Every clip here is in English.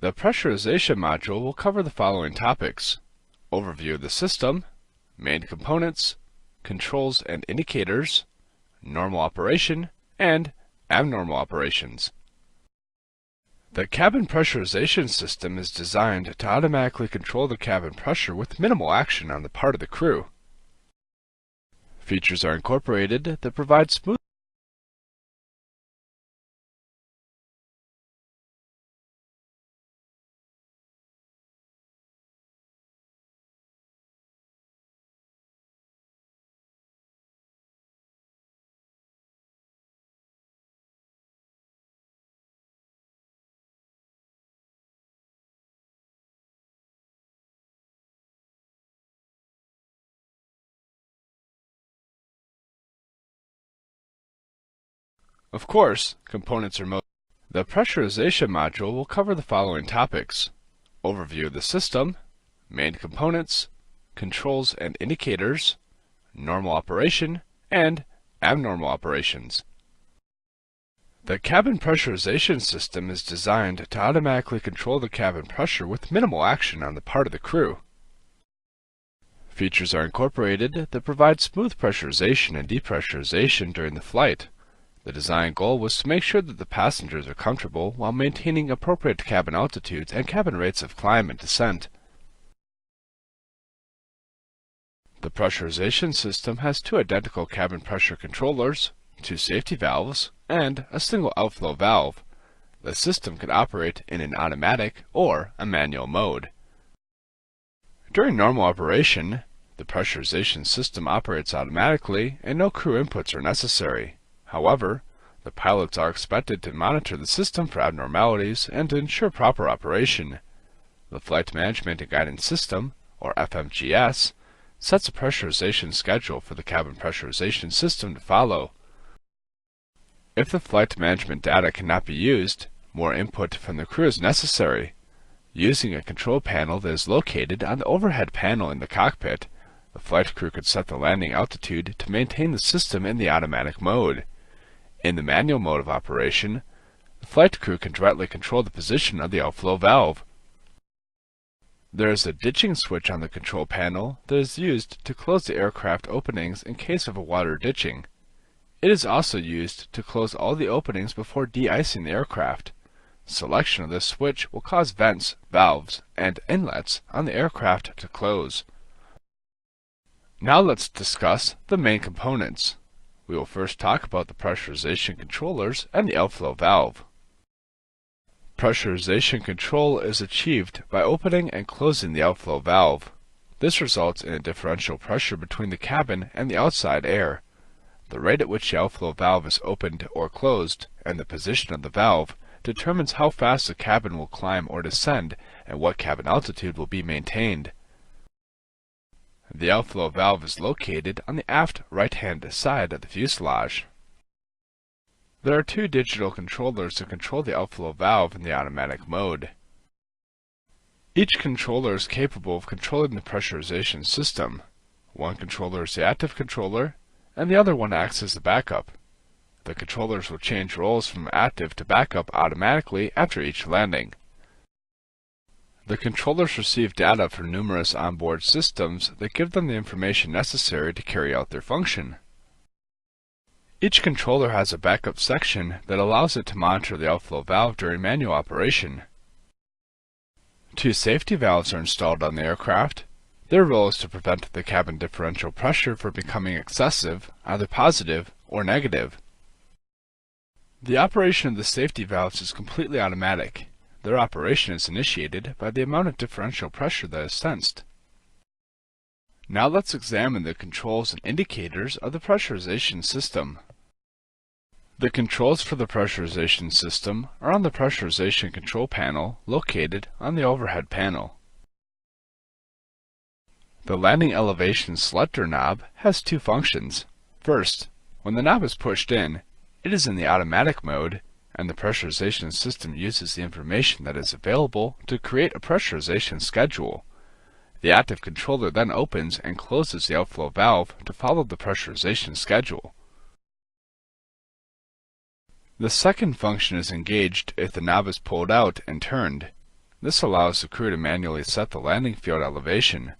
The pressurization module will cover the following topics: overview of the system, main components, controls and indicators, normal operation, and abnormal operations. The cabin pressurization system is designed to automatically control the cabin pressure with minimal action on the part of the crew. Features are incorporated that provide smooth Of course, components are most. The pressurization module will cover the following topics: overview of the system, main components, controls and indicators, normal operation, and abnormal operations. The cabin pressurization system is designed to automatically control the cabin pressure with minimal action on the part of the crew. Features are incorporated that provide smooth pressurization and depressurization during the flight. The design goal was to make sure that the passengers are comfortable while maintaining appropriate cabin altitudes and cabin rates of climb and descent. The pressurization system has two identical cabin pressure controllers, two safety valves, and a single outflow valve. The system can operate in an automatic or a manual mode. During normal operation, the pressurization system operates automatically and no crew inputs are necessary. However, the pilots are expected to monitor the system for abnormalities and to ensure proper operation. The Flight Management and Guidance System, or FMGS, sets a pressurization schedule for the cabin pressurization system to follow. If the flight management data cannot be used, more input from the crew is necessary. Using a control panel that is located on the overhead panel in the cockpit, the flight crew could set the landing altitude to maintain the system in the automatic mode. In the manual mode of operation, the flight crew can directly control the position of the outflow valve. There is a ditching switch on the control panel that is used to close the aircraft openings in case of a water ditching. It is also used to close all the openings before de-icing the aircraft. Selection of this switch will cause vents, valves, and inlets on the aircraft to close. Now let's discuss the main components. We will first talk about the pressurization controllers and the outflow valve. Pressurization control is achieved by opening and closing the outflow valve. This results in a differential pressure between the cabin and the outside air. The rate at which the outflow valve is opened or closed, and the position of the valve, determines how fast the cabin will climb or descend and what cabin altitude will be maintained. The outflow valve is located on the aft right-hand side of the fuselage. There are two digital controllers to control the outflow valve in the automatic mode. Each controller is capable of controlling the pressurization system. One controller is the active controller, and the other one acts as the backup. The controllers will change roles from active to backup automatically after each landing. The controllers receive data from numerous onboard systems that give them the information necessary to carry out their function. Each controller has a backup section that allows it to monitor the outflow valve during manual operation. Two safety valves are installed on the aircraft. Their role is to prevent the cabin differential pressure from becoming excessive, either positive or negative. The operation of the safety valves is completely automatic. Their operation is initiated by the amount of differential pressure that is sensed. Now let's examine the controls and indicators of the pressurization system. The controls for the pressurization system are on the pressurization control panel located on the overhead panel. The landing elevation selector knob has two functions. First, when the knob is pushed in, it is in the automatic mode, and the pressurization system uses the information that is available to create a pressurization schedule. The active controller then opens and closes the outflow valve to follow the pressurization schedule. The second function is engaged if the knob is pulled out and turned. This allows the crew to manually set the landing field elevation.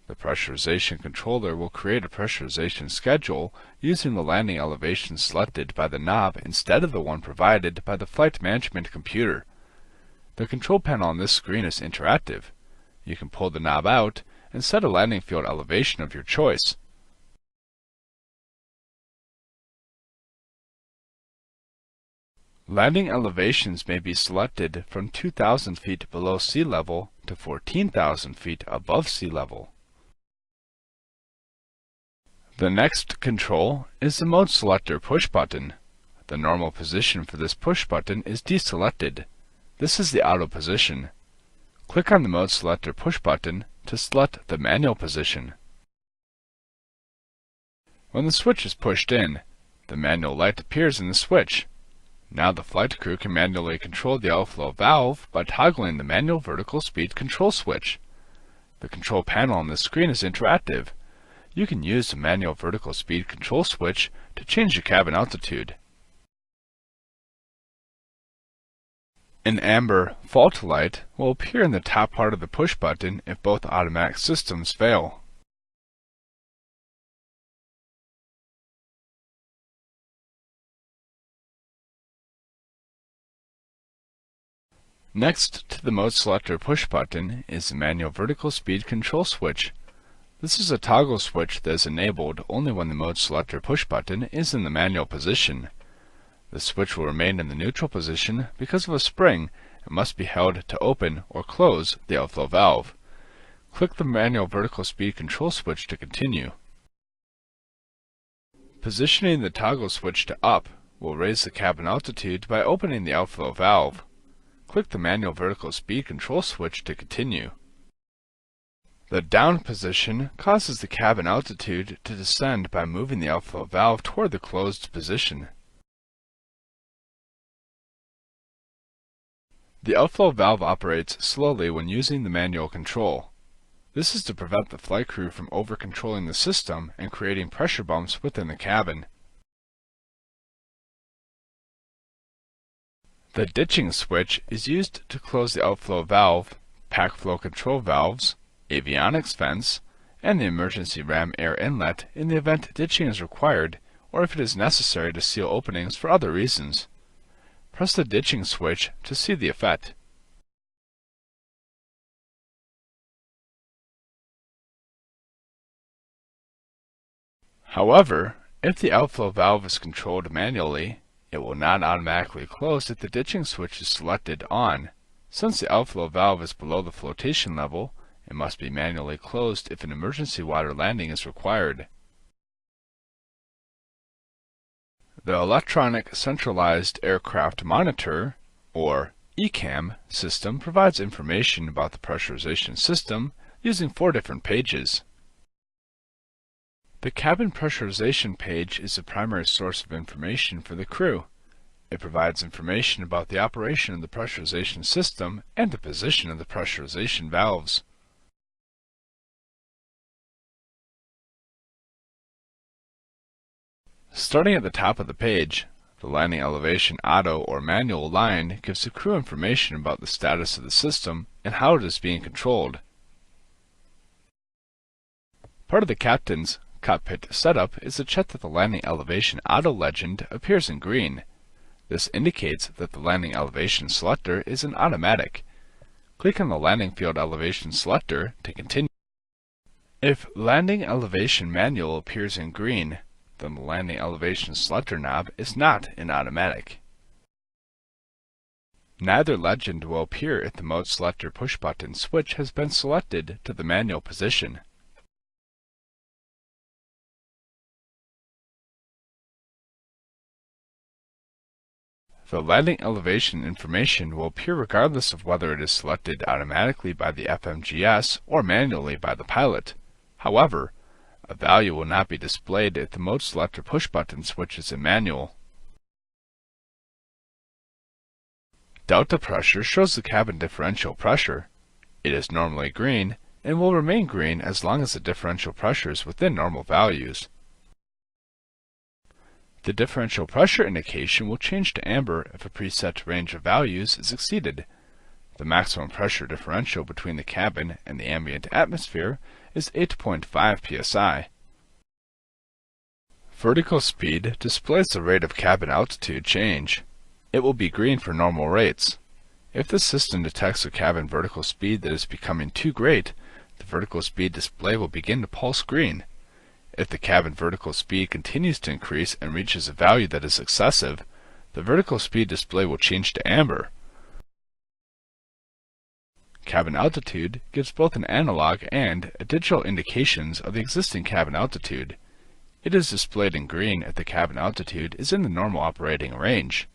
The pressurization controller will create a pressurization schedule using the landing elevation selected by the knob instead of the one provided by the flight management computer. The control panel on this screen is interactive. You can pull the knob out and set a landing field elevation of your choice. Landing elevations may be selected from 2,000 feet below sea level to 14,000 feet above sea level. The next control is the Mode Selector push button. The normal position for this push button is deselected. This is the auto position. Click on the Mode Selector push button to select the manual position. When the switch is pushed in, the manual light appears in the switch. Now the flight crew can manually control the outflow valve by toggling the manual vertical speed control switch. The control panel on this screen is interactive. You can use the manual vertical speed control switch to change the cabin altitude. An amber fault light will appear in the top part of the push button if both automatic systems fail. Next to the Mode Selector push button is the manual vertical speed control switch. This is a toggle switch that is enabled only when the Mode Selector push button is in the manual position. The switch will remain in the neutral position because of a spring and must be held to open or close the outflow valve. Click the manual vertical speed control switch to continue. Positioning the toggle switch to up will raise the cabin altitude by opening the outflow valve. Click the manual vertical speed control switch to continue. The down position causes the cabin altitude to descend by moving the outflow valve toward the closed position. The outflow valve operates slowly when using the manual control. This is to prevent the flight crew from over-controlling the system and creating pressure bumps within the cabin. The ditching switch is used to close the outflow valve, pack flow control valves, avionics vents, and the emergency ram air inlet in the event ditching is required or if it is necessary to seal openings for other reasons. Press the ditching switch to see the effect. However, if the outflow valve is controlled manually, it will not automatically close if the ditching switch is selected on. Since the outflow valve is below the flotation level, it must be manually closed if an emergency water landing is required. The Electronic Centralized Aircraft Monitor, or ECAM, system provides information about the pressurization system using 4 different pages. The cabin pressurization page is the primary source of information for the crew. It provides information about the operation of the pressurization system and the position of the pressurization valves. Starting at the top of the page, the landing elevation auto or manual line gives the crew information about the status of the system and how it is being controlled. Part of the captain's cockpit setup is to check that the landing elevation auto legend appears in green. This indicates that the landing elevation selector is an automatic. Click on the landing field elevation selector to continue. If landing elevation manual appears in green, then the landing elevation selector knob is not an automatic. Neither legend will appear if the Mode Selector push button switch has been selected to the manual position. The landing elevation information will appear regardless of whether it is selected automatically by the FMGS or manually by the pilot. However, a value will not be displayed if the Mode Selector push button switch is in manual. Delta pressure shows the cabin differential pressure. It is normally green and will remain green as long as the differential pressure is within normal values. The differential pressure indication will change to amber if a preset range of values is exceeded. The maximum pressure differential between the cabin and the ambient atmosphere is 8.5 psi. Vertical speed displays the rate of cabin altitude change. It will be green for normal rates. If the system detects a cabin vertical speed that is becoming too great, the vertical speed display will begin to pulse green. If the cabin vertical speed continues to increase and reaches a value that is excessive, the vertical speed display will change to amber. Cabin altitude gives both an analog and a digital indications of the existing cabin altitude. It is displayed in green if the cabin altitude is in the normal operating range.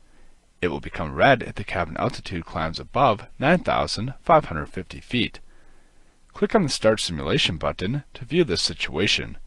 It will become red if the cabin altitude climbs above 9,550 feet. Click on the Start Simulation button to view this situation.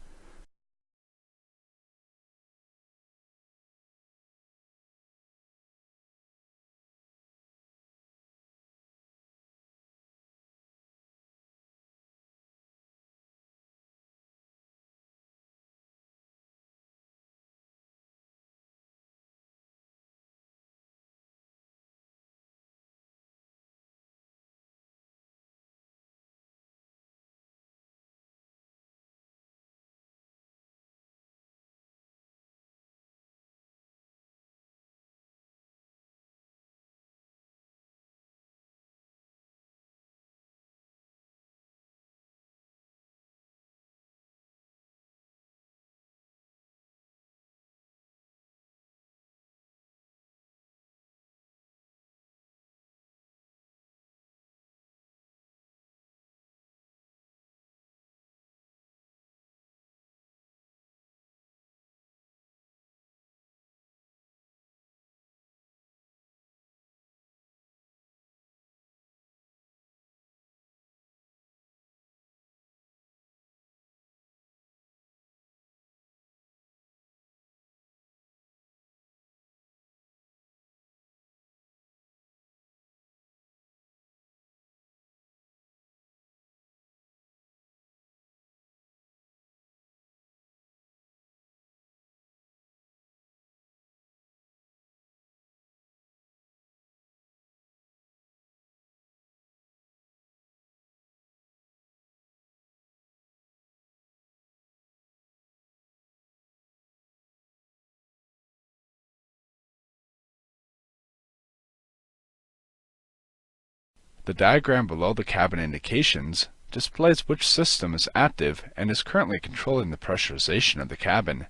The diagram below the cabin indications displays which system is active and is currently controlling the pressurization of the cabin.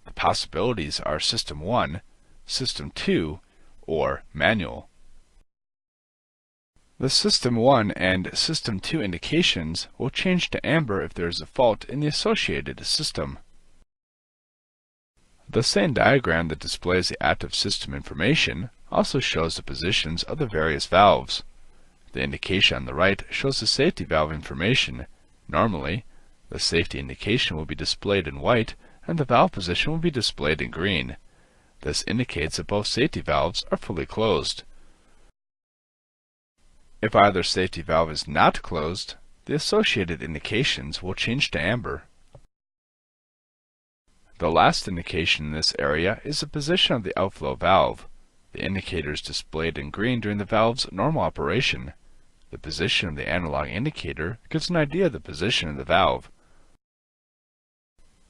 The possibilities are System 1, System 2, or manual. The System 1 and System 2 indications will change to amber if there is a fault in the associated system. The same diagram that displays the active system information also shows the positions of the various valves. The indication on the right shows the safety valve information. Normally, the safety indication will be displayed in white and the valve position will be displayed in green. This indicates that both safety valves are fully closed. If either safety valve is not closed, the associated indications will change to amber. The last indication in this area is the position of the outflow valve. The indicator is displayed in green during the valve's normal operation. The position of the analog indicator gives an idea of the position of the valve.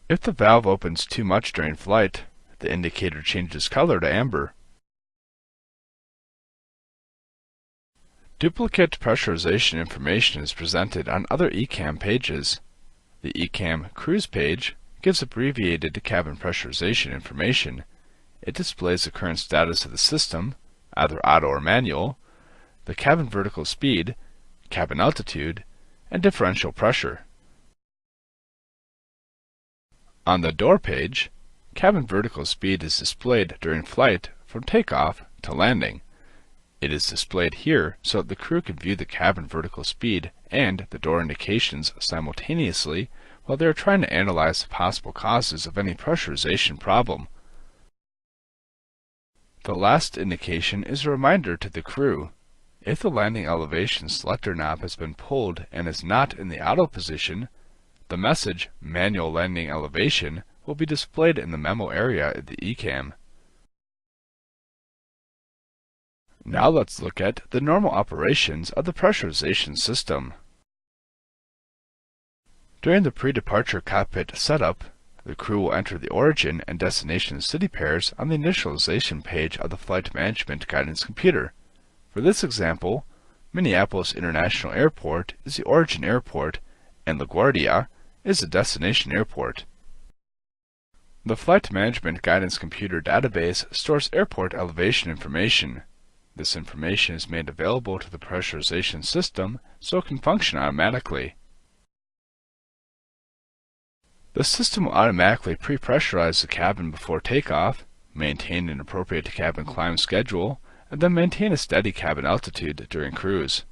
If the valve opens too much during flight, the indicator changes color to amber. Duplicate pressurization information is presented on other ECAM pages. The ECAM Cruise page gives abbreviated cabin pressurization information. It displays the current status of the system, either auto or manual, the cabin vertical speed, cabin altitude, and differential pressure. On the door page, cabin vertical speed is displayed during flight from takeoff to landing. It is displayed here so that the crew can view the cabin vertical speed and the door indications simultaneously while they are trying to analyze the possible causes of any pressurization problem. The last indication is a reminder to the crew. If the landing elevation selector knob has been pulled and is not in the auto position, the message Manual Landing Elevation will be displayed in the memo area of the ECAM. Now let's look at the normal operations of the pressurization system. During the pre-departure cockpit setup, the crew will enter the origin and destination city pairs on the initialization page of the Flight Management Guidance computer. For this example, Minneapolis International Airport is the origin airport and LaGuardia is the destination airport. The Flight Management Guidance computer database stores airport elevation information. This information is made available to the pressurization system so it can function automatically. The system will automatically pre-pressurize the cabin before takeoff, maintain an appropriate cabin climb schedule, and then maintain a steady cabin altitude during cruise.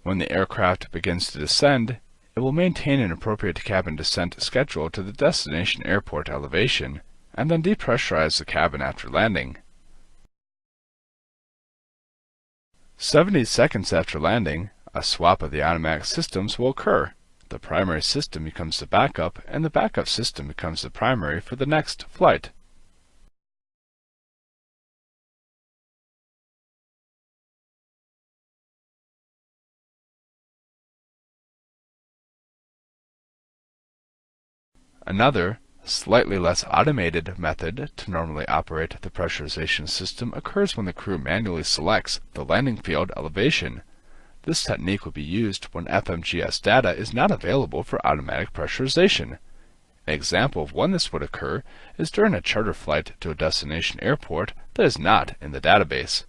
When the aircraft begins to descend, it will maintain an appropriate cabin descent schedule to the destination airport elevation, and then depressurize the cabin after landing. 70 seconds after landing, a swap of the automatic systems will occur. The primary system becomes the backup, and the backup system becomes the primary for the next flight. Another, slightly less automated method to normally operate the pressurization system occurs when the crew manually selects the landing field elevation. This technique will be used when FMGS data is not available for automatic pressurization. An example of when this would occur is during a charter flight to a destination airport that is not in the database.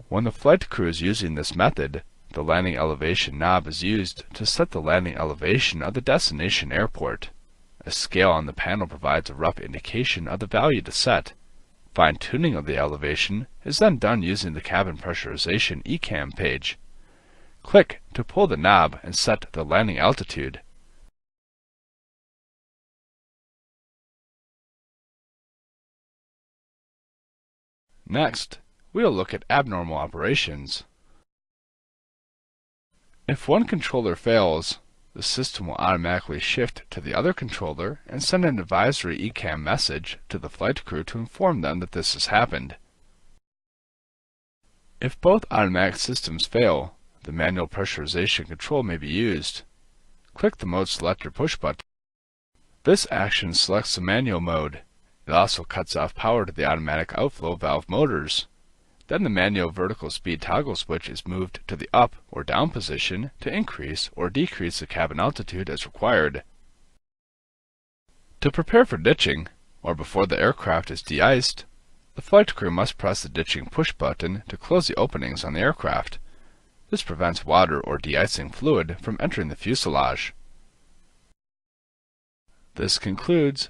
When the flight crew is using this method, the landing elevation knob is used to set the landing elevation of the destination airport. A scale on the panel provides a rough indication of the value to set. Fine-tuning of the elevation is then done using the cabin pressurization ECAM page. Click to pull the knob and set the landing altitude. Next, we will look at abnormal operations. If one controller fails, the system will automatically shift to the other controller and send an advisory ECAM message to the flight crew to inform them that this has happened. If both automatic systems fail, the manual pressurization control may be used. Click the Mode Selector push button. This action selects the manual mode. It also cuts off power to the automatic outflow valve motors. Then the manual vertical speed toggle switch is moved to the up or down position to increase or decrease the cabin altitude as required. To prepare for ditching, or before the aircraft is de-iced, the flight crew must press the ditching push button to close the openings on the aircraft. This prevents water or de-icing fluid from entering the fuselage. This concludes